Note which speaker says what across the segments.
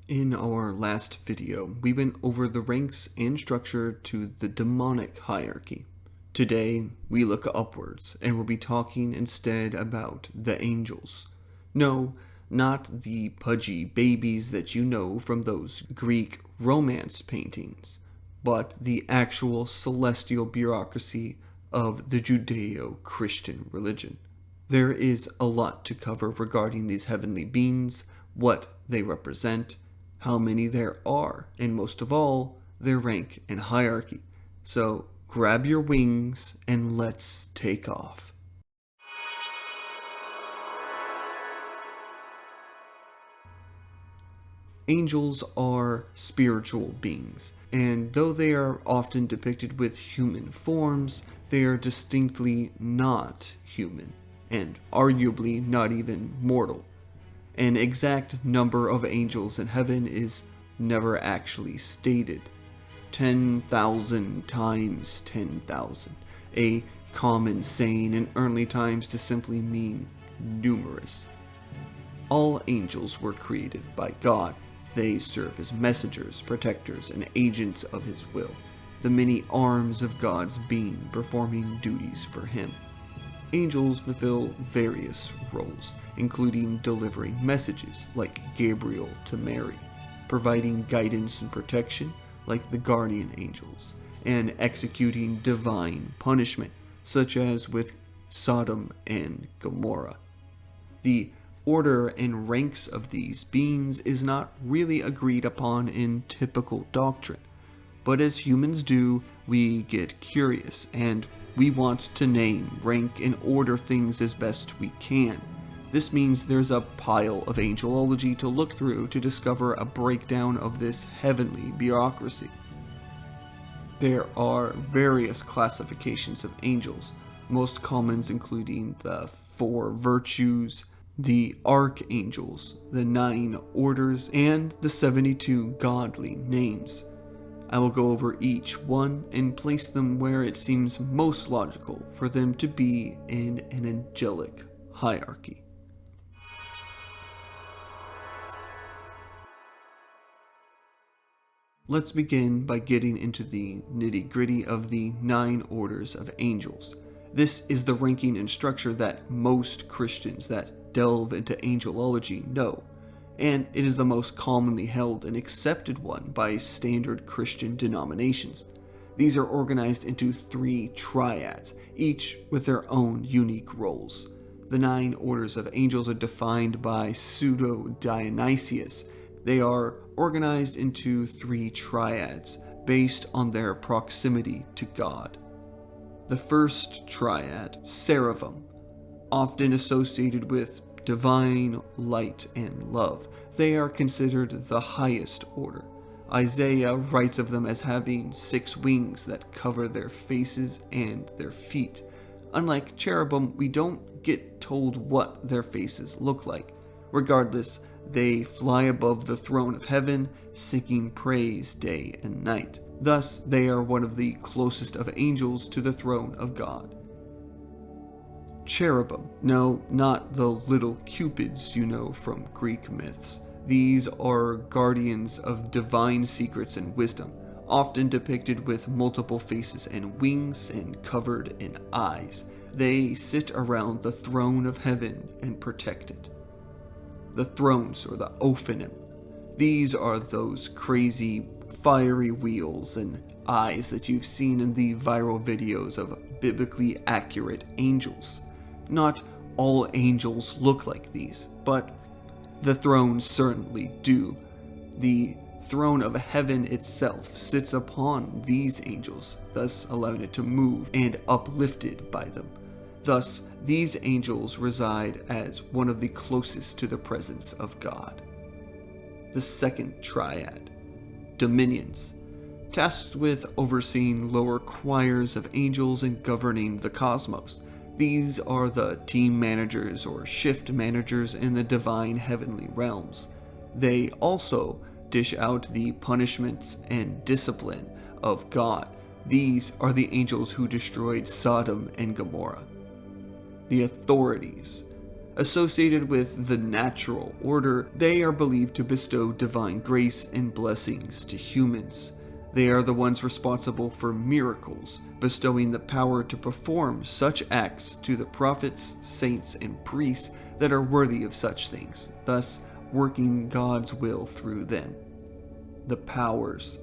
Speaker 1: In our last video, we went over the ranks and structure to the demonic hierarchy. Today, we look upwards, and we'll be talking instead about the angels. No, not the pudgy babies that you know from those Greek romance paintings, but the actual celestial bureaucracy of the Judeo-Christian religion. There is a lot to cover regarding these heavenly beings, what they represent, how many there are, and most of all, their rank and hierarchy. So grab your wings and let's take off. Angels are spiritual beings, and though they are often depicted with human forms, they are distinctly not human, and arguably not even mortal. An exact number of angels in heaven is never actually stated. 10,000 times 10,000, a common saying in early times to simply mean numerous. All angels were created by God. They serve as messengers, protectors, and agents of His will, the many arms of God's being performing duties for Him. Angels fulfill various roles, including delivering messages, like Gabriel to Mary, providing guidance and protection, like the guardian angels, and executing divine punishment, such as with Sodom and Gomorrah. The order and ranks of these beings is not really agreed upon in typical doctrine, but as humans do, we get curious and we want to name, rank, and order things as best we can. This means there's a pile of angelology to look through to discover a breakdown of this heavenly bureaucracy. There are various classifications of angels, most commons including the 4 virtues, the archangels, the 9 orders, and the 72 godly names. I will go over each one and place them where it seems most logical for them to be in an angelic hierarchy. Let's begin by getting into the nitty-gritty of the 9 orders of angels. This is the ranking and structure that most Christians that delve into angelology know, and it is the most commonly held and accepted one by standard Christian denominations. These are organized into 3 triads, each with their own unique roles. The 9 orders of angels are defined by Pseudo-Dionysius. They are organized into 3 triads based on their proximity to God. The first triad, Seraphim, often associated with divine light and love. They are considered the highest order. Isaiah writes of them as having 6 wings that cover their faces and their feet. Unlike cherubim, we don't get told what their faces look like. Regardless, they fly above the throne of heaven, singing praise day and night. Thus, they are one of the closest of angels to the throne of God. Cherubim. No, not the little cupids you know from Greek myths. These are guardians of divine secrets and wisdom, often depicted with multiple faces and wings and covered in eyes. They sit around the throne of heaven and protect it. The thrones, or the Ophanim. These are those crazy, fiery wheels and eyes that you've seen in the viral videos of biblically accurate angels. Not all angels look like these, but the thrones certainly do. The throne of heaven itself sits upon these angels, thus allowing it to move and uplifted by them. Thus, these angels reside as one of the closest to the presence of God. The second triad, dominions, tasked with overseeing lower choirs of angels and governing the cosmos. These are the team managers or shift managers in the divine heavenly realms. They also dish out the punishments and discipline of God. These are the angels who destroyed Sodom and Gomorrah. The authorities. Associated with the natural order, they are believed to bestow divine grace and blessings to humans. They are the ones responsible for miracles, bestowing the power to perform such acts to the prophets, saints, and priests that are worthy of such things, thus working God's will through them. The powers.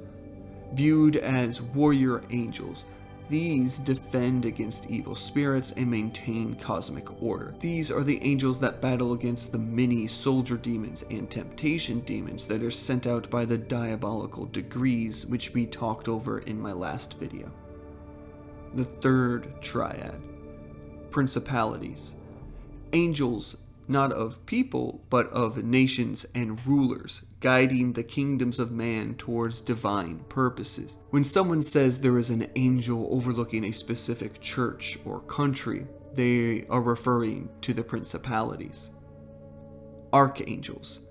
Speaker 1: Viewed as warrior angels, these defend against evil spirits and maintain cosmic order. These are the angels that battle against the many soldier demons and temptation demons that are sent out by the diabolical degrees, which we talked over in my last video. The third triad. Principalities. Angels, not of people, but of nations and rulers, guiding the kingdoms of man towards divine purposes. When someone says there is an angel overlooking a specific church or country, they are referring to the principalities. Archangels.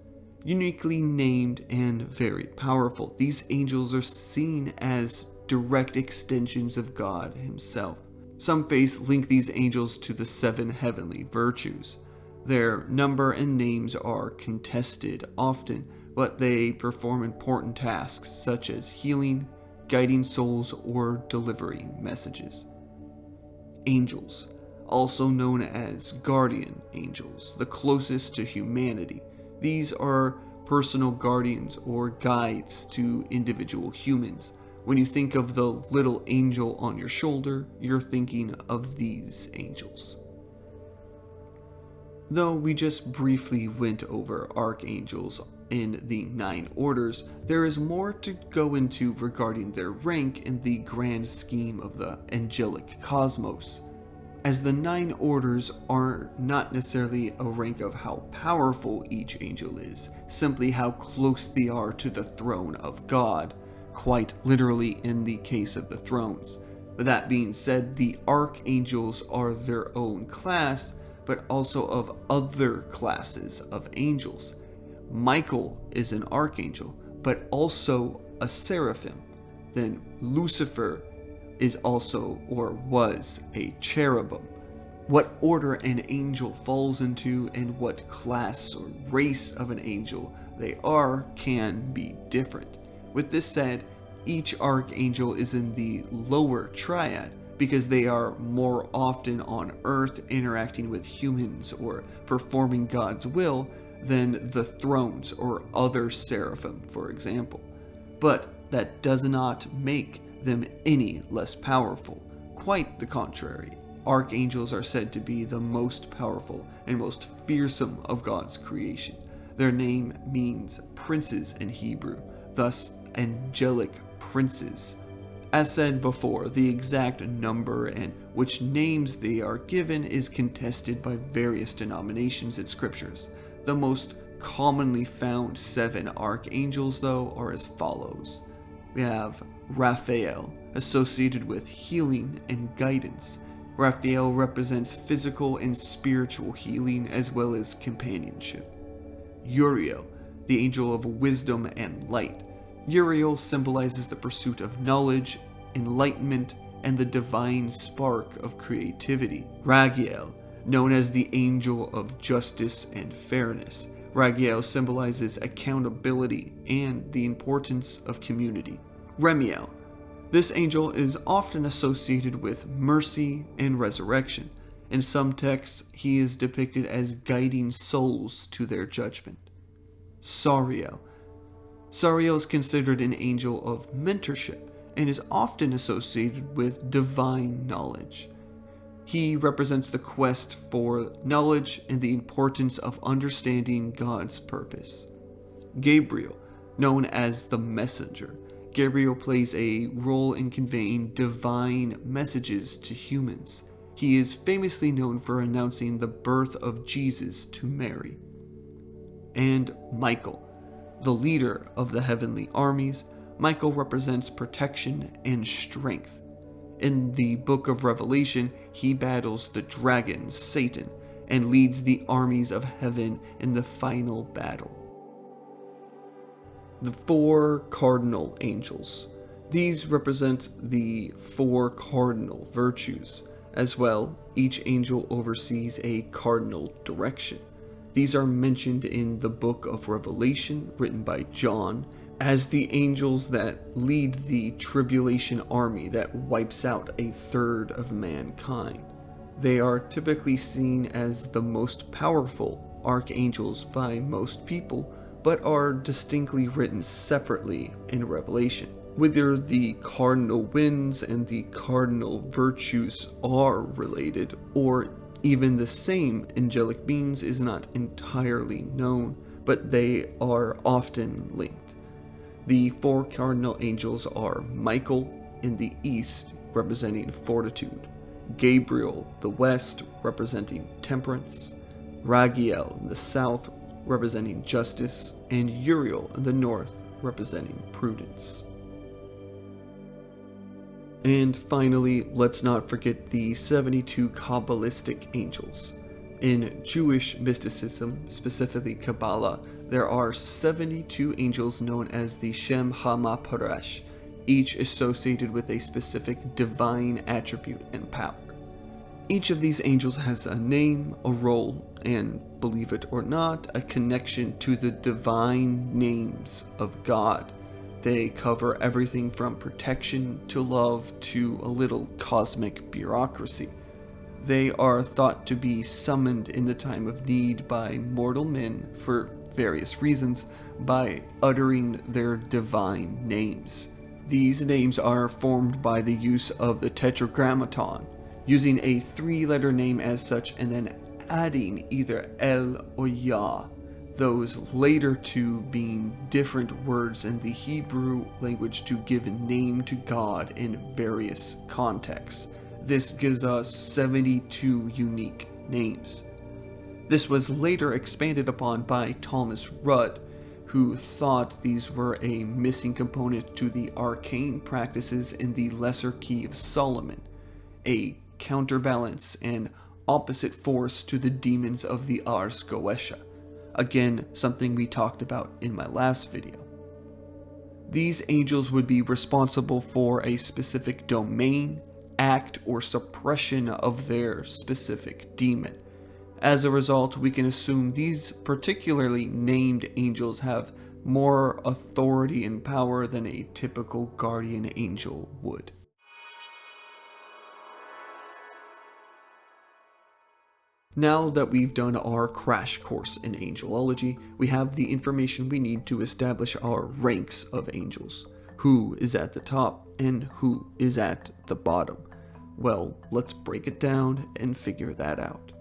Speaker 1: Uniquely named and very powerful, these angels are seen as direct extensions of God himself. Some faiths link these angels to the 7 heavenly virtues. Their number and names are contested often, but they perform important tasks such as healing, guiding souls, or delivering messages. Angels, also known as guardian angels, the closest to humanity. These are personal guardians or guides to individual humans. When you think of the little angel on your shoulder, you're thinking of these angels. Though we just briefly went over archangels in the 9 orders, there is more to go into regarding their rank in the grand scheme of the angelic cosmos, as the 9 orders are not necessarily a rank of how powerful each angel is, simply how close they are to the throne of God, quite literally in the case of the thrones. But that being said, the archangels are their own class, but also of other classes of angels. Michael is an archangel, but also a seraphim. Then Lucifer is also, or was, a cherubim. What order an angel falls into and what class or race of an angel they are can be different. With this said, each archangel is in the lower triad, because they are more often on Earth interacting with humans or performing God's will than the thrones or other seraphim, for example. But that does not make them any less powerful. Quite the contrary. Archangels are said to be the most powerful and most fearsome of God's creation. Their name means princes in Hebrew, thus angelic princes. As said before, the exact number and which names they are given is contested by various denominations and scriptures. The most commonly found 7 archangels, though, are as follows. We have Raphael, associated with healing and guidance. Raphael represents physical and spiritual healing as well as companionship. Uriel, the angel of wisdom and light. Uriel symbolizes the pursuit of knowledge, enlightenment, and the divine spark of creativity. Raguel, known as the angel of justice and fairness. Raguel symbolizes accountability and the importance of community. Remiel. This angel is often associated with mercy and resurrection. In some texts, he is depicted as guiding souls to their judgment. Sariel. Sariel is considered an angel of mentorship and is often associated with divine knowledge. He represents the quest for knowledge and the importance of understanding God's purpose. Gabriel, known as the messenger. Gabriel plays a role in conveying divine messages to humans. He is famously known for announcing the birth of Jesus to Mary. And Michael, the leader of the heavenly armies. Michael represents protection and strength. In the book of Revelation, he battles the dragon, Satan, and leads the armies of heaven in the final battle. The 4 cardinal angels. These represent the 4 cardinal virtues. As well, each angel oversees a cardinal direction. These are mentioned in the book of Revelation, written by John, as the angels that lead the tribulation army that wipes out a third of mankind. They are typically seen as the most powerful archangels by most people, but are distinctly written separately in Revelation. Whether the cardinal winds and the cardinal virtues are related, or even the same angelic beings, is not entirely known, but they are often linked. The 4 cardinal angels are Michael in the east, representing fortitude; Gabriel, the west, representing temperance; Ragiel in the south, representing justice; and Uriel in the north, representing prudence. And finally, let's not forget the 72 Kabbalistic angels. In Jewish mysticism, specifically Kabbalah, there are 72 angels known as the Shem HaMephorash, each associated with a specific divine attribute and power. Each of these angels has a name, a role, and, believe it or not, a connection to the divine names of God. They cover everything from protection to love to a little cosmic bureaucracy. They are thought to be summoned in the time of need by mortal men for various reasons by uttering their divine names. These names are formed by the use of the tetragrammaton, using a 3-letter name as such and then adding either El or Yah, those later 2 being different words in the Hebrew language to give a name to God in various contexts. This gives us 72 unique names. This was later expanded upon by Thomas Rudd, who thought these were a missing component to the arcane practices in the Lesser Key of Solomon, a counterbalance and opposite force to the demons of the Ars Goetia. Again, something we talked about in my last video. These angels would be responsible for a specific domain, act, or suppression of their specific demon. As a result, we can assume these particularly named angels have more authority and power than a typical guardian angel would. Now that we've done our crash course in angelology, we have the information we need to establish our ranks of angels. Who is at the top and who is at the bottom? Well, let's break it down and figure that out.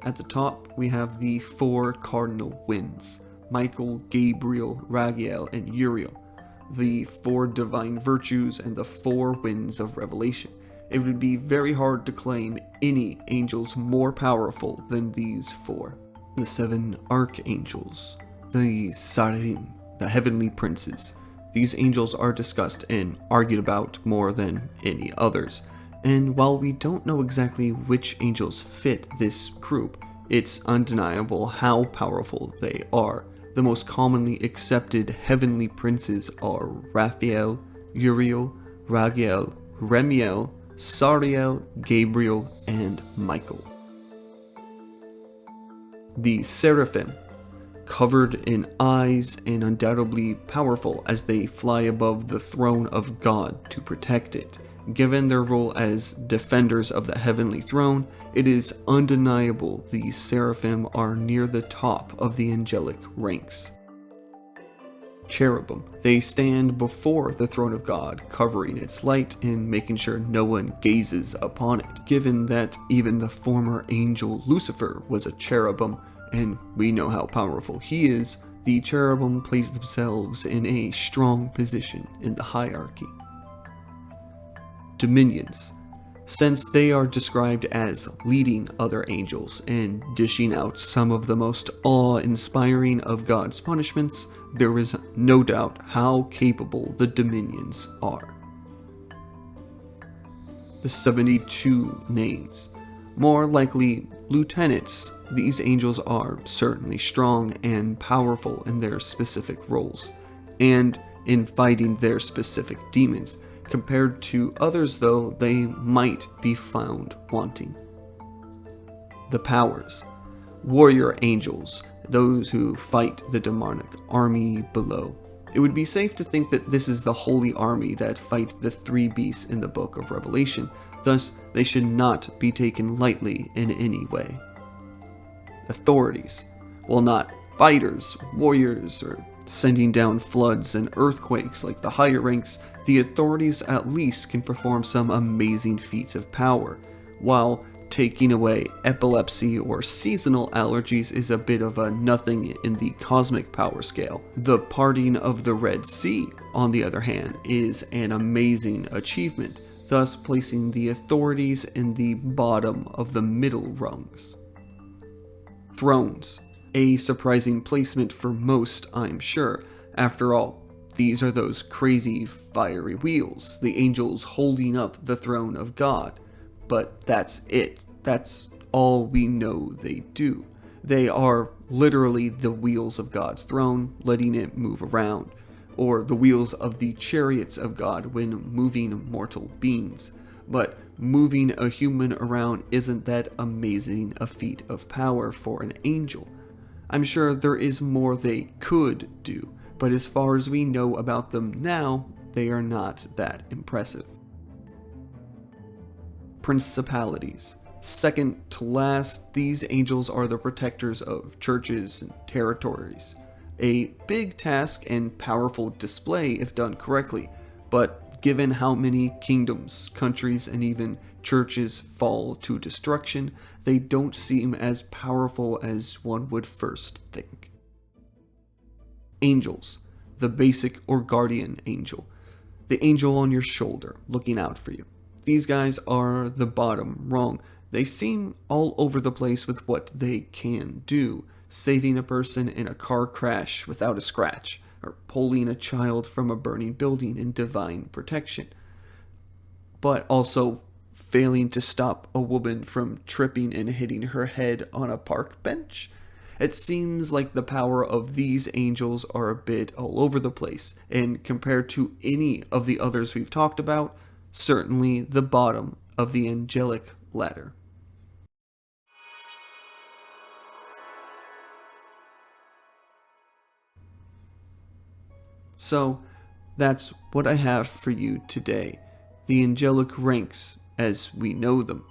Speaker 1: At the top, we have the 4 cardinal winds: Michael, Gabriel, Ragiel, and Uriel, the 4 divine virtues, and the 4 winds of Revelation. It would be very hard to claim any angels more powerful than these 4. The 7 archangels, the Seraphim, the heavenly princes. These angels are discussed and argued about more than any others, and while we don't know exactly which angels fit this group, it's undeniable how powerful they are. The most commonly accepted heavenly princes are Raphael, Uriel, Ragiel, Remiel, Sariel, Gabriel, and Michael. The Seraphim, covered in eyes and undoubtedly powerful as they fly above the throne of God to protect it. Given their role as defenders of the heavenly throne, it is undeniable the Seraphim are near the top of the angelic ranks. Cherubim. They stand before the throne of God, covering its light and making sure no one gazes upon it. Given that even the former angel Lucifer was a cherubim, and we know how powerful he is, the cherubim place themselves in a strong position in the hierarchy. Dominions. Since they are described as leading other angels and dishing out some of the most awe-inspiring of God's punishments, there is no doubt how capable the dominions are. The 72 names. More likely lieutenants, these angels are certainly strong and powerful in their specific roles, and in fighting their specific demons. Compared to others, though, they might be found wanting. The powers. Warrior angels, those who fight the demonic army below. It would be safe to think that this is the holy army that fight the three beasts in the book of Revelation, thus they should not be taken lightly in any way. Authorities. While not fighters, warriors, or sending down floods and earthquakes like the higher ranks, the authorities at least can perform some amazing feats of power, while taking away epilepsy or seasonal allergies is a bit of a nothing in the cosmic power scale. The parting of the Red Sea, on the other hand, is an amazing achievement, thus placing the authorities in the bottom of the middle rungs. Thrones. A surprising placement for most, I'm sure. After all, these are those crazy fiery wheels, the angels holding up the throne of God. But that's it. That's all we know they do. They are literally the wheels of God's throne, letting it move around, or the wheels of the chariots of God when moving mortal beings. But moving a human around isn't that amazing a feat of power for an angel. I'm sure there is more they could do, but as far as we know about them now, they are not that impressive. Principalities. Second to last, these angels are the protectors of churches and territories. A big task and powerful display if done correctly, but given how many kingdoms, countries, and even churches fall to destruction, they don't seem as powerful as one would first think. Angels. The basic or guardian angel. The angel on your shoulder, looking out for you. These guys are the bottom rung. They seem all over the place with what they can do, saving a person in a car crash without a scratch, or pulling a child from a burning building in divine protection, but also failing to stop a woman from tripping and hitting her head on a park bench. It seems like the power of these angels are a bit all over the place, and compared to any of the others we've talked about, certainly the bottom of the angelic ladder. So, that's what I have for you today. The angelic ranks as we know them.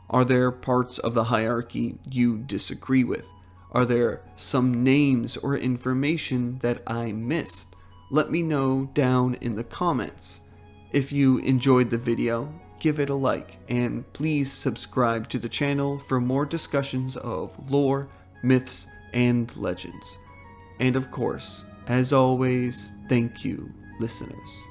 Speaker 1: Are there parts of the hierarchy you disagree with? Are there some names or information that I missed? Let me know down in the comments. If you enjoyed the video, give it a like, and please subscribe to the channel for more discussions of lore, myths, and legends. And of course, as always, thank you, listeners.